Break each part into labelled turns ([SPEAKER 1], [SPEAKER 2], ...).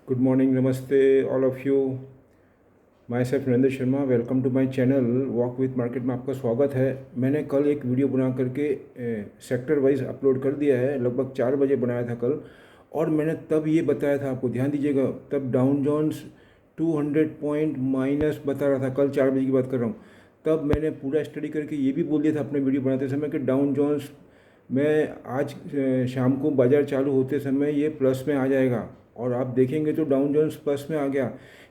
[SPEAKER 1] Good morning, नमस्ते all of you. Myself Narendra Sharma, welcome to my channel walk with market में आपका स्वागत है। मैंने कल एक वीडियो बना करके सेक्टर वाइज अपलोड कर दिया है, लगभग 4 बजे बनाया था कल। और मैंने तब ये बताया था, आपको ध्यान दीजिएगा, तब डाउन जोन्स 200 पॉइंट माइनस बता रहा था, कल 4 बजे की बात कर रहा हूँ। तब मैंने पूरा स्टडी करके ये भी बोल दिया था अपने वीडियो बनाते समय कि डाउन जोन्स में आज शाम को बाज़ार चालू होते समय ये प्लस में आ जाएगा। और आप देखेंगे तो डाउन जोन्स प्लस में आ गया।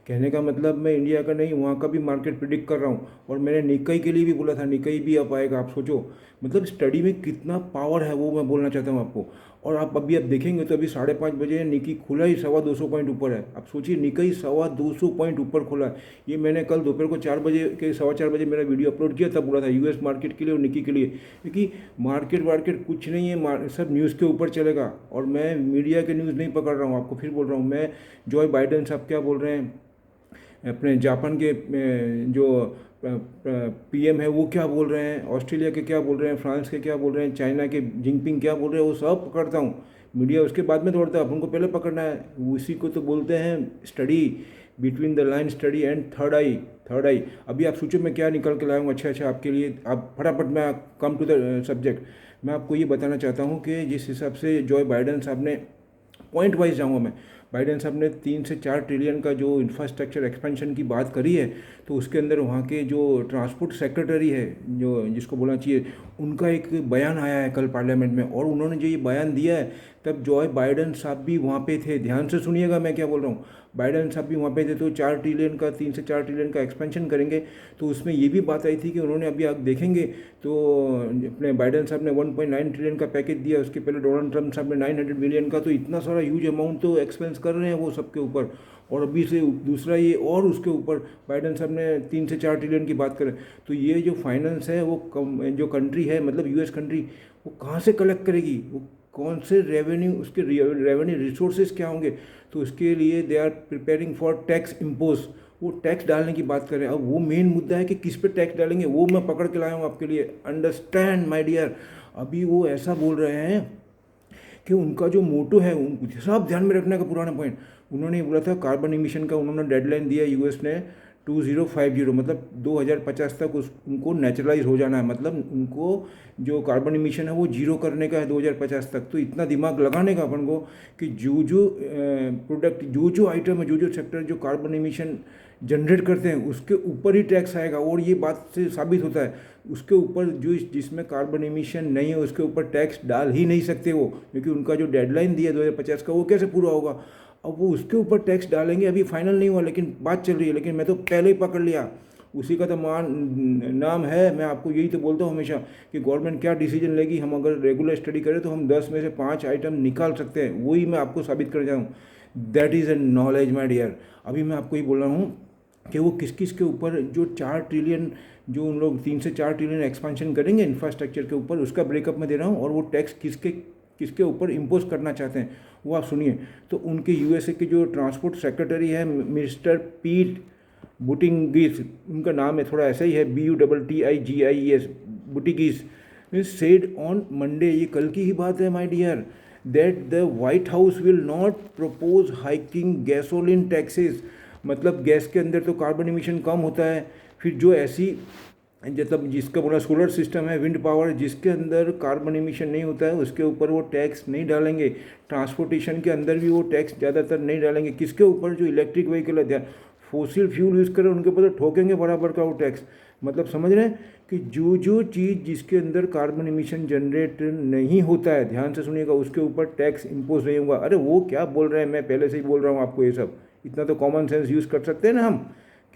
[SPEAKER 1] कहने का मतलब मैं इंडिया का नहीं, वहाँ का भी मार्केट प्रिडिक्ट कर रहा हूँ। और मैंने निक्कई के लिए भी बोला था, निक्कई भी अब आएगा। आप सोचो, मतलब स्टडी में कितना पावर है वो मैं बोलना चाहता हूँ आपको। और आप देखेंगे तो अभी 5:30 बजे निकी खुला ही 225 पॉइंट ऊपर है। आप सोचिए, निक्कई 225 पॉइंट ऊपर खुला है। ये मैंने कल दोपहर को 4 बजे के 4:15 बजे मेरा वीडियो अपलोड किया, तब बोला था यूएस मार्केट के लिए और निकी के लिए, क्योंकि मार्केट वार्केट कुछ नहीं है, सब न्यूज़ के ऊपर चलेगा। और मैं मीडिया के न्यूज़ नहीं पकड़ रहा हूँ, आपको फिर बोल रहा हूँ। मैं जॉय बाइडेन साहब क्या बोल रहे हैं, अपने जापान के जो पीएम है वो क्या बोल रहे हैं, ऑस्ट्रेलिया के क्या बोल रहे हैं, फ्रांस के क्या बोल रहे हैं, चाइना के जिनपिंग क्या बोल रहे हैं, वो सब पकड़ता हूँ। मीडिया उसके बाद में दौड़ता है, अपन को पहले पकड़ना है। उसी को तो बोलते हैं study, between the line study and third eye. अभी आप सोचो मैं क्या निकल के लाया हूँ अच्छा आपके लिए। आप फटाफट, मैं कम टू द सब्जेक्ट। मैं आपको ये बताना चाहता हूँ कि जिस हिसाब से जॉय बाइडेन साहब ने, पॉइंट वाइज जाऊँगा मैं, बाइडेन साहब ने 3 से 4 ट्रिलियन का जो इंफ्रास्ट्रक्चर एक्सपेंशन की बात करी है, तो उसके अंदर वहाँ के जो ट्रांसपोर्ट सेक्रेटरी है, जो जिसको बोलना चाहिए, उनका एक बयान आया है कल पार्लियामेंट में। और उन्होंने जो ये बयान दिया है, तब जॉय बाइडेन साहब भी वहाँ पे थे। ध्यान से सुनिएगा मैं क्या बोल रहा हूँ। बाइडेन साहब भी वहाँ पे थे। तो 4 ट्रिलियन का, 3 से 4 ट्रिलियन का एक्सपेंशन करेंगे। तो उसमें ये भी बात आई थी कि उन्होंने, अभी आप देखेंगे तो अपने बाइडेन साहब ने 1.9 ट्रिलियन का पैकेज दिया। उसके पहले डोनाल्ड ट्रंप साहब ने 900 मिलियन का। तो इतना सारा ह्यूज अमाउंट तो एक्सपेंस कर रहे हैं वो सबके ऊपर। और अभी से दूसरा ये, और उसके ऊपर बाइडेन साहब ने 3 से 4 ट्रिलियन की बात करें, तो ये जो फाइनेंस है वो जो कंट्री है, मतलब यूएस कंट्री, वो कहाँ से कलेक्ट करेगी, वो कौन से रेवेन्यू, उसके रेवेन्यू रिसोर्सेज क्या होंगे। तो उसके लिए they are preparing for tax impose, वो टैक्स डालने की बात करें। अब वो मेन मुद्दा है कि किस पे टैक्स डालेंगे, वो मैं पकड़ के लाया हूँ आपके लिए। Understand my dear. अभी वो ऐसा बोल रहे हैं कि उनका जो मोटो है, सब ध्यान में रखने का पुराना पॉइंट, उन्होंने बोला था कार्बन इमिशन का उन्होंने डेडलाइन दिया यूएस ने 2050, मतलब 2050 तक उनको नेचुरलाइज हो जाना है। मतलब उनको जो कार्बन इमिशन है वो जीरो करने का है 2050 तक। तो इतना दिमाग लगाने का अपन को कि जो प्रोडक्ट, जो आइटम है, जो सेक्टर जो कार्बन इमिशन जनरेट करते हैं, उसके ऊपर ही टैक्स आएगा। और ये बात से साबित होता है, उसके ऊपर जो जिसमें कार्बन एमिशन नहीं है उसके ऊपर टैक्स डाल ही नहीं सकते वो, क्योंकि उनका जो डेडलाइन दिया 2050 का, वो कैसे पूरा होगा। अब वो उसके ऊपर टैक्स डालेंगे। अभी फाइनल नहीं हुआ, लेकिन बात चल रही है। लेकिन मैं तो पहले ही पकड़ लिया, उसी का तो नाम है। मैं आपको यही तो बोलता हूँ हमेशा कि गवर्नमेंट क्या डिसीजन लेगी, हम अगर रेगुलर स्टडी करें तो हम 10 में से 5 आइटम निकाल सकते हैं। वही मैं आपको साबित कर जाऊँ। That is a knowledge my dear. अभी मैं आपको ये बोल रहा हूँ कि वो किस किस के ऊपर जो 4 ट्रिलियन, जो उन लोग 3 से 4 ट्रिलियन एक्सपेंशन करेंगे इंफ्रास्ट्रक्चर के ऊपर, उसका ब्रेकअप मैं दे रहा हूँ। और वो टैक्स किसके किसके ऊपर इम्पोज करना चाहते हैं वो आप सुनिए। तो उनके यूएसए के जो ट्रांसपोर्ट सेक्रेटरी है, मिस्टर पीट बुटिंगिस, उनका नाम है, थोड़ा ऐसा ही है, BUTTIGIES, Buttigieg, said on Monday, ये कल की ही बात है my dear, that the White House will not propose hiking gasoline taxes. मतलब गैस के अंदर तो कार्बन इमिशन कम होता है, फिर जो ऐसी, मतलब जिसका बोला सोलर सिस्टम है, विंड पावर, जिसके अंदर कार्बन इमिशन नहीं होता है, उसके ऊपर वो टैक्स नहीं डालेंगे। ट्रांसपोर्टेशन के अंदर भी वो टैक्स ज़्यादातर नहीं डालेंगे। किसके ऊपर, जो इलेक्ट्रिक व्हीकल है, ध्यान, फोसिल फ्यूल यूज़ करें उनके ऊपर तो ठोकेंगे बराबर का वो टैक्स। मतलब समझ रहे हैं कि जो चीज़ जिसके अंदर कार्बन इमिशन जनरेट नहीं होता है, ध्यान से सुनिएगा, उसके ऊपर टैक्स इम्पोज नहीं होगा। अरे वो क्या बोल रहे हैं, मैं पहले से ही बोल रहा हूँ आपको ये सब। इतना तो कॉमन सेंस यूज़ कर सकते हैं ना हम,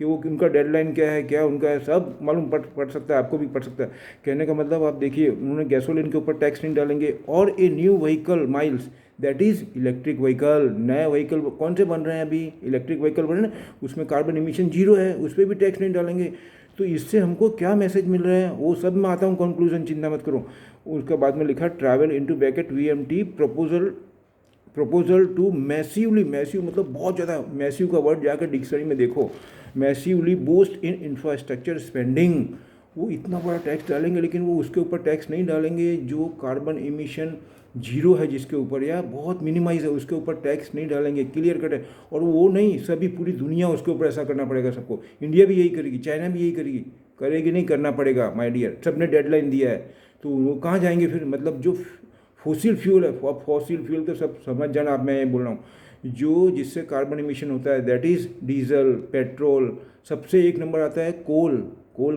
[SPEAKER 1] कि वो उनका डेडलाइन क्या है, क्या उनका है, सब मालूम पड़ सकता है, आपको भी पड़ सकता है। कहने का मतलब आप देखिए, उन्होंने गैसोलिन के ऊपर टैक्स नहीं डालेंगे। और a new vehicle miles, that is electric vehicle, नया व्हीकल कौन से बन रहे हैं, अभी इलेक्ट्रिक व्हीकल बन रहे हैं, उसमें कार्बन इमिशन जीरो है, उस पर भी टैक्स नहीं डालेंगे। तो इससे हमको क्या मैसेज मिल रहा है, वो सब मैं आता हूँ कंक्लूजन, चिंता मत करो। उसका बाद में लिखा, travel into bracket VMT proposal to massively, massive मतलब बहुत ज़्यादा, मैसिव का वर्ड जाकर डिक्शनरी में देखो, massively boost in infrastructure spending. वो इतना बड़ा टैक्स डालेंगे, लेकिन वो उसके ऊपर टैक्स नहीं डालेंगे जो कार्बन इमिशन जीरो है जिसके ऊपर या बहुत मिनिमाइज है उसके ऊपर टैक्स नहीं डालेंगे, क्लियर कट है। और वो नहीं, सभी पूरी दुनिया उसके ऊपर ऐसा करना पड़ेगा सबको। इंडिया भी यही करेगी, चाइना भी यही करेगी, करेगी नहीं, करना पड़ेगा माय डियर। सब ने डेडलाइन दिया है, तो वो कहाँ जाएंगे फिर। मतलब जो फॉसिल फ्यूल है, फॉसिल फ्यूल तो सब समझ जाना आप, मैं ये बोल रहा हूँ, जो जिससे कार्बन इमिशन होता है दैट इज़ डीजल, पेट्रोल। सबसे एक नंबर आता है कोल। कोल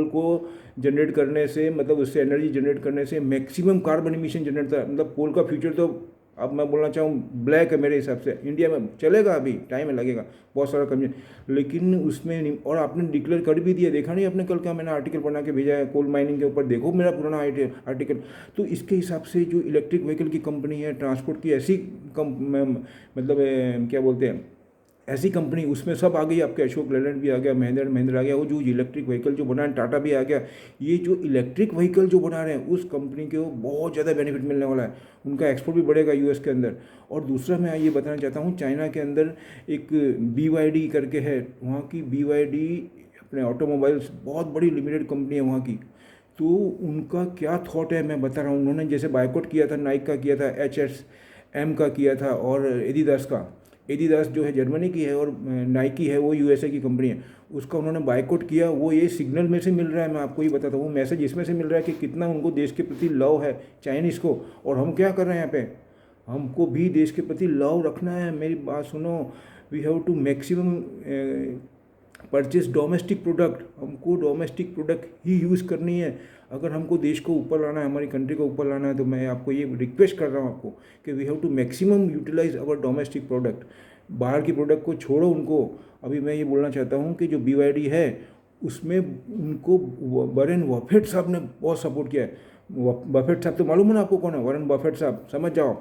[SPEAKER 1] को जनरेट करने से, मतलब उससे एनर्जी जनरेट करने से मैक्सिमम कार्बन इमिशन जनरेट होता है। मतलब कोल का फ्यूचर तो अब मैं बोलना चाहूँ ब्लैक है मेरे हिसाब से। इंडिया में चलेगा, अभी टाइम लगेगा, बहुत सारा कमी, लेकिन उसमें नहीं। और आपने डिक्लेयर कर भी दिया, देखा नहीं आपने कल का मैंने आर्टिकल बना के भेजा है कोल माइनिंग के ऊपर, देखो मेरा पुराना आर्टिकल। तो इसके हिसाब से जो इलेक्ट्रिक व्हीकल की कंपनी है, ट्रांसपोर्ट की ऐसी मतलब क्या बोलते हैं, ऐसी कंपनी, उसमें सब आ गई। आपके अशोक लेलैंड भी आ गया, महिंद्रा आ गया, वो जो इलेक्ट्रिक व्हीकल जो बना है, टाटा भी आ गया। ये जो इलेक्ट्रिक व्हीकल जो बना रहे हैं उस कंपनी को बहुत ज़्यादा बेनिफिट मिलने वाला है। उनका एक्सपोर्ट भी बढ़ेगा यूएस के अंदर। और दूसरा मैं ये बताना चाहता हूँ, चाइना के अंदर एक BYD करके है, वहाँ की BYD अपने ऑटोमोबाइल्स बहुत बड़ी लिमिटेड कंपनी है वहाँ की। तो उनका क्या थॉट है मैं बता रहा हूँ। उन्होंने जैसे बायकॉट किया था, नाइक का किया था, HSM का किया था, और एडिडास का। एडिडास जो है जर्मनी की है और नाइकी है वो USA की कंपनी है, उसका उन्होंने बायकॉट किया। वो ये सिग्नल में से मिल रहा है, मैं आपको ये बताता हूँ, वो मैसेज इसमें से मिल रहा है कि कितना उनको देश के प्रति लव है चाइनीज़ को। और हम क्या कर रहे हैं यहाँ पे, हमको भी देश के प्रति लव रखना है। मेरी बात सुनो, we have to maximum purchase domestic product. हमको डोमेस्टिक प्रोडक्ट ही यूज़ करनी है। अगर हमको देश को ऊपर लाना है, हमारी कंट्री को ऊपर लाना है, तो मैं आपको ये रिक्वेस्ट कर रहा हूँ आपको कि we have to maximum utilize our domestic product. बाहर की प्रोडक्ट को छोड़ो उनको। अभी मैं ये बोलना चाहता हूँ कि जो BYD है उसमें उनको वॉरेन बफेट साहब ने बहुत सपोर्ट किया है। बफेट साहब तो मालूम है ना आपको कौन है, वॉरेन बफेट साहब, समझ जाओ।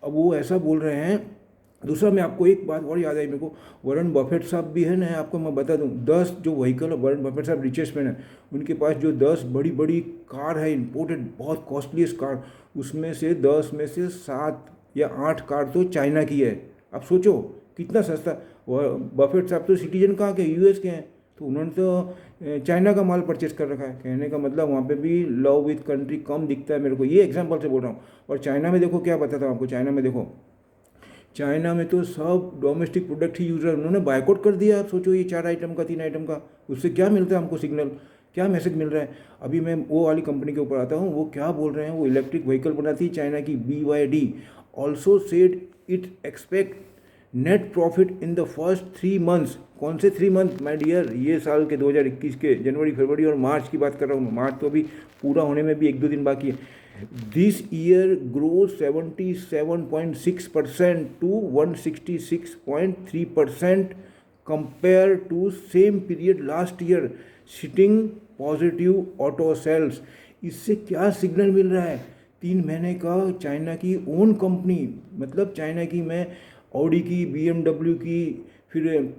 [SPEAKER 1] अब वो ऐसा बोल रहे हैं। दूसरा मैं आपको एक बात और याद आई मेरे को, वॉरेन बफेट साहब भी है ना, आपको मैं बता दूं, 10 जो व्हीकल है, वॉरेन बफेट साहब रिचेस्ट मैन है, उनके पास जो 10 बड़ी बड़ी कार है इंपोर्टेड, बहुत कॉस्टलीस्ट कार, उसमें से 10 में से 7 या 8 कार तो चाइना की है। आप सोचो कितना सस्ता। बफेट साहब तो सिटीजन कहाँ के, US के हैं, तो उन्होंने तो चाइना का माल परचेस कर रखा है। कहने का मतलब वहाँ पे भी लव विथ कंट्री कम दिखता है मेरे को, ये एग्जांपल से बोल रहा हूँ। और चाइना में देखो, क्या बताता हूँ आपको, चाइना में देखो, चाइना में तो सब डोमेस्टिक प्रोडक्ट ही यूज रहा है। उन्होंने बायकॉट कर दिया। आप सोचो, ये 4 आइटम का, 3 आइटम का, उससे क्या मिलता है हमको सिग्नल, क्या मैसेज मिल रहा है। अभी मैं वो वाली कंपनी के ऊपर आता हूँ, वो क्या बोल रहे हैं, वो इलेक्ट्रिक व्हीकल बनाती है चाइना की BYD, also said it expect net profit in the first 3 months. कौन से 3 मंथ माय डियर, ये साल के 2021 के जनवरी, फरवरी और मार्च की बात कर रहा हूँ। मार्च तो अभी पूरा होने में भी 1-2 दिन बाकी है। This year grows 77.6% to 166.3% compared to same period last year, sitting positive auto sales। इससे क्या सिग्नल मिल रहा है, 3 महीने का चाइना की ओन कंपनी, मतलब चाइना की, मैं ऑडी की, BMW की, फिर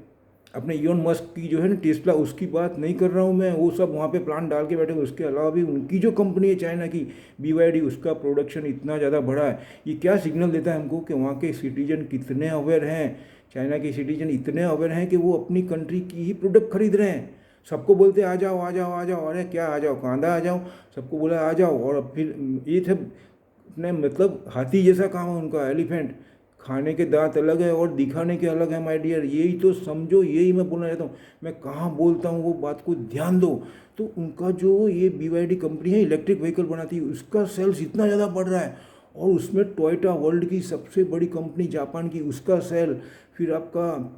[SPEAKER 1] अपने इलोन मस्क की जो है ना टेस्ला, उसकी बात नहीं कर रहा हूँ मैं, वो सब वहाँ पे प्लांट डाल के बैठे। उसके अलावा भी उनकी जो कंपनी है चाइना की BYD, उसका प्रोडक्शन इतना ज़्यादा बढ़ा है। ये क्या सिग्नल देता है हमको कि वहाँ के सिटीजन कितने अवेयर हैं। चाइना के सिटीजन इतने अवेयर हैं कि वो अपनी कंट्री की ही प्रोडक्ट खरीद रहे हैं। सबको बोलते आ जाओ आ जाओ आ जाओ, अरे क्या आ जाओ, कांदा आ जाओ, सबको बोला आ जाओ। और फिर ये थे अपने, मतलब हाथी जैसा काम है उनका, एलिफेंट। खाने के दांत अलग है और दिखाने के अलग है माय डियर, यही तो समझो, यही मैं बोलना चाहता हूँ। मैं कहाँ बोलता हूँ वो बात को ध्यान दो। तो उनका जो ये BYD कंपनी है, इलेक्ट्रिक व्हीकल बनाती है, उसका सेल्स इतना ज़्यादा बढ़ रहा है। और उसमें टोयोटा, वर्ल्ड की सबसे बड़ी कंपनी जापान की, उसका सेल, फिर आपका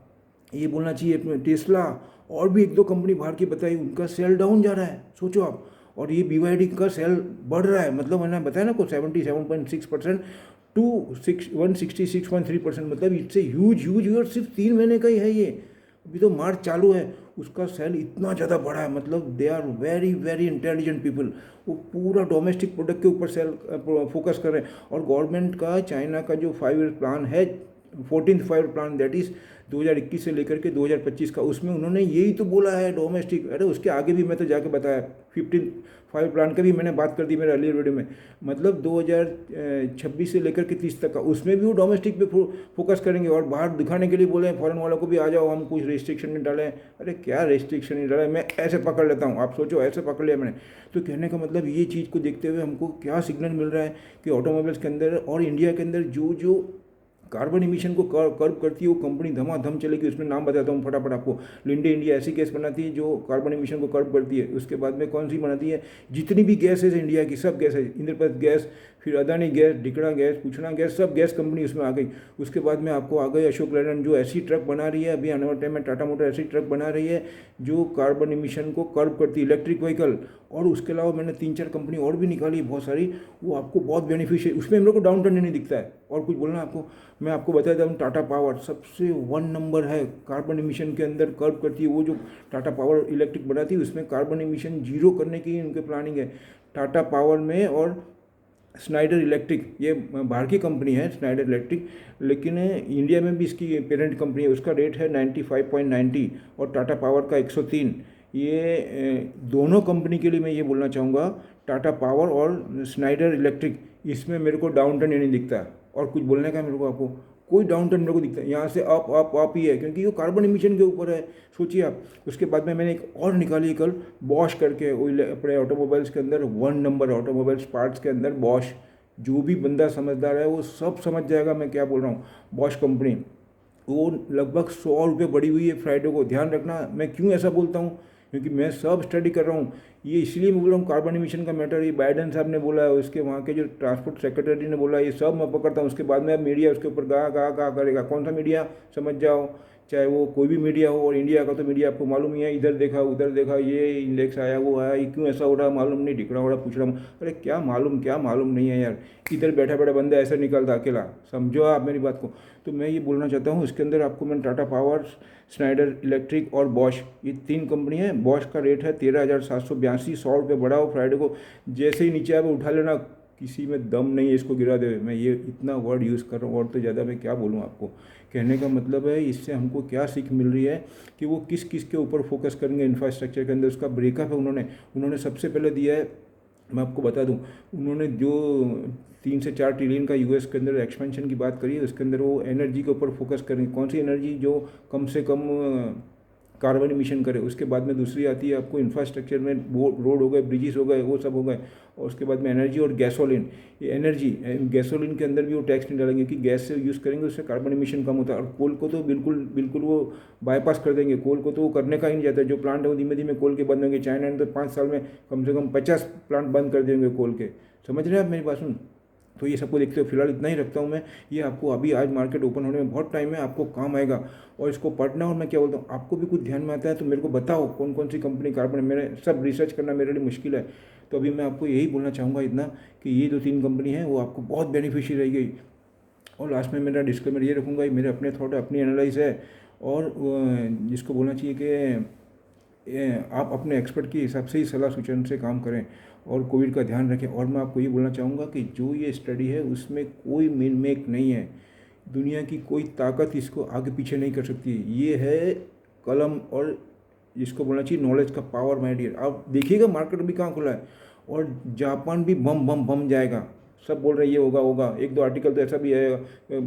[SPEAKER 1] ये बोलना चाहिए टेस्ला, और भी 1-2 कंपनी बाहर की बताई, उनका सेल डाउन जा रहा है, सोचो आप। और ये BYD का सेल बढ़ रहा है, मतलब मैंने बताया ना को 77.6% टू 166.3%, मतलब इससे ह्यूज। और सिर्फ 3 महीने का ही है ये, अभी तो मार्च चालू है, उसका सेल इतना ज़्यादा बढ़ा है। मतलब they are very very intelligent people. वो पूरा डोमेस्टिक प्रोडक्ट के ऊपर सेल फोकस कर रहे हैं। और गवर्नमेंट का, चाइना का जो 5 ईयर प्लान है 14th five plan, that is 2021 से लेकर के 2025 का, उसमें उन्होंने यही तो बोला है डोमेस्टिक। अरे उसके आगे भी मैं तो जाके बताया, 15 फाइव प्लान का भी मैंने बात कर दी मेरे अर्लियर वीडियो में, मतलब 2026 से लेकर के 30 तक का, उसमें भी वो डोमेस्टिक पे फोकस करेंगे और बाहर दिखाने के लिए बोले हैं फॉरेन वालों को भी आ जाओ, हम कुछ रेस्ट्रिक्शन नहीं डालें। अरे क्या रेस्ट्रिक्शन नहीं डाले, मैं ऐसे पकड़ लेता हूँ, आप सोचो ऐसे पकड़ लिया मैंने। तो कहने का मतलब ये चीज़ को देखते हुए हमको क्या सिग्नल मिल रहा है कि ऑटोमोबाइल्स के अंदर और इंडिया के अंदर जो जो कार्बन इमिशन को कर्व करती है वो कंपनी धमाधम चलेगी। उसमें नाम बताता हूँ फटाफट आपको। लिंडे इंडिया ऐसी गैस बनाती है जो कार्बन इमिशन को कर्व करती है। उसके बाद में कौन सी बनाती है, जितनी भी गैसेज है इंडिया की सब गैस है, इंद्रप्रस्थ गैस, फिर अदानी गैस, डिकड़ा गैस, पूछना गैस, सब गैस कंपनी उसमें आ गई। उसके बाद में आपको आ गई अशोक लेलैंड जो ऐसी ट्रक बना रही है, अभी आने वाले टाइम में टाटा मोटर ऐसी ट्रक बना रही है जो कार्बन इमिशन को कर्व करती है, इलेक्ट्रिक व्हीकल। और उसके अलावा मैंने 3-4 कंपनी और भी निकाली बहुत सारी, वो आपको बहुत बेनिफिशियल, उसमें हम लोग को डाउन टर्न नहीं दिखता है। और कुछ बोलना आपको, मैं आपको बता देता हूँ, टाटा पावर सबसे 1 नंबर है कार्बन इमिशन के अंदर कर्व करती है। वो जो टाटा पावर इलेक्ट्रिक बनाती है उसमें कार्बन इमिशन जीरो करने की उनके प्लानिंग है टाटा पावर में। और स्नाइडर इलेक्ट्रिक, ये बाहर की कंपनी है स्नाइडर इलेक्ट्रिक, लेकिन इंडिया में भी इसकी पेरेंट कंपनी है, उसका रेट है 95.90 और टाटा पावर का 103। ये दोनों कंपनी के लिए मैं ये बोलना चाहूँगा, टाटा पावर और स्नाइडर इलेक्ट्रिक, इसमें मेरे को डाउन टर्न नहीं दिखता। और कुछ बोलने का मेरे को आपको, कोई डाउन टर्न मेरे को दिखता है, यहाँ से अप अप अप ही है, क्योंकि वो कार्बन इमिशन के ऊपर है। सोचिए आप। उसके बाद में मैंने एक और निकाली कल, बॉश करके, अपने ऑटोमोबाइल्स के अंदर 1 नंबर ऑटोमोबाइल्स पार्ट्स के अंदर बॉश। जो भी बंदा समझदार है वो सब समझ जाएगा मैं क्या बोल रहा हूँ। बॉश कंपनी वो लगभग 100 रुपये बढ़ी हुई है फ्राइडे को। ध्यान रखना मैं क्यों ऐसा बोलता हूँ, क्योंकि मैं सब स्टडी कर रहा हूँ। ये इसलिए मैं बोल रहा हूँ कार्बन इमिशन का मैटर, ये बाइडेन साहब ने बोला है, उसके वहाँ के जो ट्रांसपोर्ट सेक्रेटरी ने बोला, ये सब मैं पकड़ता हूँ। उसके बाद में मीडिया उसके ऊपर गा करेगा। कौन सा मीडिया, समझ जाओ, चाहे वो कोई भी मीडिया हो। और इंडिया का तो मीडिया आपको मालूम ही है, इधर देखा उधर देखा, ये इंडेक्स आया वो आया, ये क्यों ऐसा हो रहा है मालूम नहीं, ढिकड़ा हो रहा पूछ रहा हूँ। अरे क्या मालूम नहीं है यार, इधर बैठा बैठा बंदा ऐसा निकलता अकेला, समझो आप मेरी बात को। तो मैं ये बोलना चाहता हूँ, इसके अंदर आपको मैंने टाटा पावर, स्नाइडर इलेक्ट्रिक और बॉश, ये 3 कंपनी है। बॉश का रेट है 13,782, 100 रुपये बढ़ा हो फ्राइडे को। जैसे ही नीचे आए उठा लेना, किसी में दम नहीं है इसको गिरा दे। मैं ये इतना वर्ड यूज़ कर रहा हूँ और तो ज़्यादा मैं क्या बोलूँ आपको। कहने का मतलब है इससे हमको क्या सीख मिल रही है कि वो किस किस के ऊपर फोकस करेंगे इंफ्रास्ट्रक्चर के अंदर। उसका ब्रेकअप है उन्होंने सबसे पहले दिया है। मैं आपको बता दूं, उन्होंने जो 3 से 4 ट्रिलियन का यूएस के अंदर एक्सपेंशन की बात करी है, उसके अंदर वो एनर्जी के ऊपर फोकस करेंगे। कौन सी एनर्जी, जो कम से कम कार्बन इमिशन करे। उसके बाद में दूसरी आती है आपको इंफ्रास्ट्रक्चर में, वो रोड हो गए, ब्रिजेस हो गए, वो सब हो गए। और उसके बाद में एनर्जी और गैसोलिन। ये एनर्जी, गैसोलिन के अंदर भी वो टैक्स नहीं डालेंगे कि गैस से यूज़ करेंगे उससे कार्बन इमिशन कम होता है। और कोल को तो बिल्कुल वो बाईपास कर देंगे। कोल को तो वो करने का ही नहीं जाता है। जो प्लांट है वो धीमे धीमे कोल के बंद होंगे। चाइना ने तो 5 साल में कम से कम 50 प्लांट बंद कर देंगे कोल के। समझ रहे हैं आप मेरी बात सुन। तो ये सबको देखते हो, फिलहाल इतना ही रखता हूँ मैं। ये आपको अभी आज मार्केट ओपन होने में बहुत टाइम है, आपको काम आएगा और इसको पढ़ना। और मैं क्या बोलता हूँ, आपको भी कुछ ध्यान में आता है तो मेरे को बताओ कौन कौन सी कंपनी कार्बन, मेरे सब रिसर्च करना मेरे लिए मुश्किल है। तो अभी मैं आपको यही बोलना चाहूँगा इतना कि ये 2-3 कंपनी है वो आपको बहुत बेनिफिशियल रहेगी। और लास्ट में मेरा डिस्क्लेमर ये रखूँगा, ये मेरे अपने थॉट अपनी एनालाइज है। और जिसको बोलना चाहिए कि आप अपने एक्सपर्ट के हिसाब से ही सलाह सूचन से काम करें और कोविड का ध्यान रखें। और मैं आपको ये बोलना चाहूँगा कि जो ये स्टडी है उसमें कोई मेन मेक नहीं है। दुनिया की कोई ताकत इसको आगे पीछे नहीं कर सकती। ये है कलम और जिसको बोलना चाहिए नॉलेज का पावर, माय डियर। आप देखिएगा मार्केट भी कहाँ खुला है और जापान भी बम बम बम जाएगा। सब बोल रहे हैं ये होगा। 1-2 आर्टिकल तो ऐसा भी आएगा,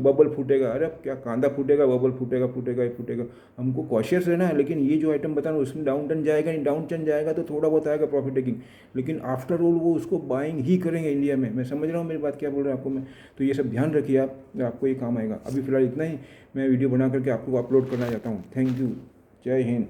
[SPEAKER 1] बबल फूटेगा। अरे अब क्या कांदा फूटेगा, बबल फूटेगा। हमको कॉशियस रहना है। लेकिन ये जो आइटम बता रहा हूँ उसमें डाउन टर्न जाएगा नहीं, डाउन टर्न जाएगा तो थोड़ा बहुत आएगा प्रॉफिट टेकिंग, लेकिन आफ्टर ऑल वो उसको बाइंग ही करेंगे इंडिया में। मैं समझ रहा हूँ मेरी बात क्या बोल रहा हूँ आपको मैं। तो ये सब ध्यान रखिए आप, आपको ये काम आएगा। अभी फिलहाल इतना ही, मैं वीडियो बना करके आपको अपलोड करना चाहता हूँ। थैंक यू, जय हिंद।